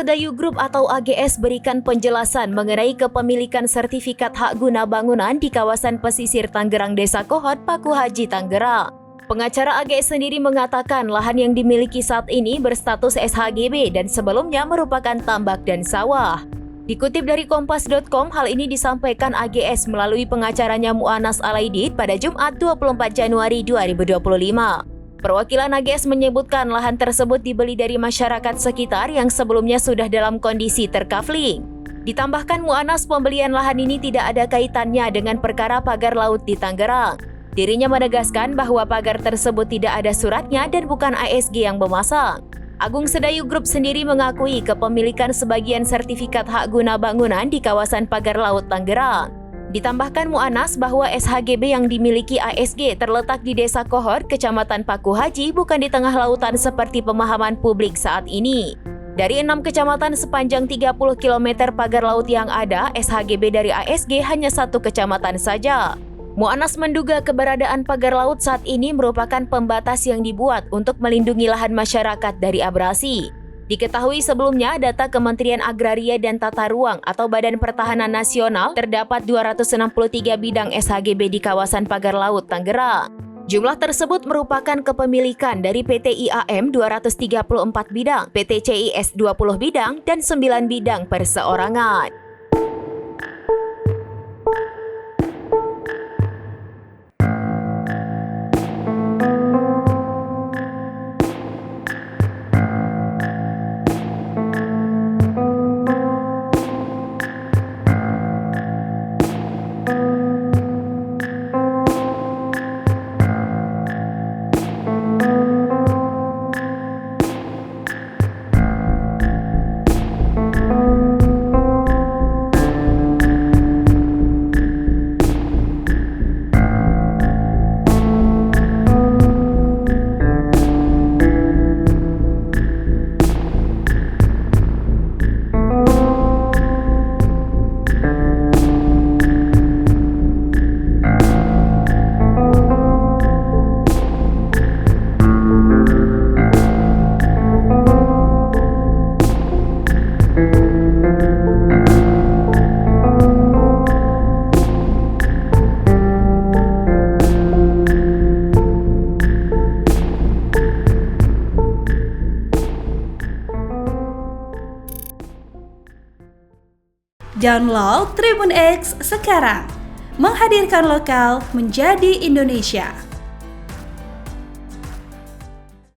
Sedayu Group atau AGS berikan penjelasan mengenai kepemilikan sertifikat hak guna bangunan di kawasan pesisir Tangerang Desa Kohot, Paku Haji, Tangerang. Pengacara AGS sendiri mengatakan lahan yang dimiliki saat ini berstatus SHGB dan sebelumnya merupakan tambak dan sawah. Dikutip dari Kompas.com, hal ini disampaikan AGS melalui pengacaranya Mu'anas Alaidit pada Jumat 24 Januari 2025. Perwakilan AGS menyebutkan lahan tersebut dibeli dari masyarakat sekitar yang sebelumnya sudah dalam kondisi terkafling. Ditambahkan Mu'anas, pembelian lahan ini tidak ada kaitannya dengan perkara pagar laut di Tangerang. Dirinya menegaskan bahwa pagar tersebut tidak ada suratnya dan bukan ASG yang memasang. Agung Sedayu Group sendiri mengakui kepemilikan sebagian sertifikat hak guna bangunan di kawasan pagar laut Tangerang. Ditambahkan Mu'anas bahwa SHGB yang dimiliki ASG terletak di Desa Kohot, Kecamatan Paku Haji, bukan di tengah lautan seperti pemahaman publik saat ini. Dari 6 kecamatan sepanjang 30 km pagar laut yang ada, SHGB dari ASG hanya 1 kecamatan saja. Mu'anas menduga keberadaan pagar laut saat ini merupakan pembatas yang dibuat untuk melindungi lahan masyarakat dari abrasi. Diketahui sebelumnya data Kementerian Agraria dan Tata Ruang atau Badan Pertahanan Nasional terdapat 263 bidang SHGB di kawasan pagar laut Tangerang. Jumlah tersebut merupakan kepemilikan dari PT IAM 234 bidang, PT CIS 20 bidang, dan 9 bidang perseorangan. Download Tribun X sekarang, menghadirkan lokal menjadi Indonesia.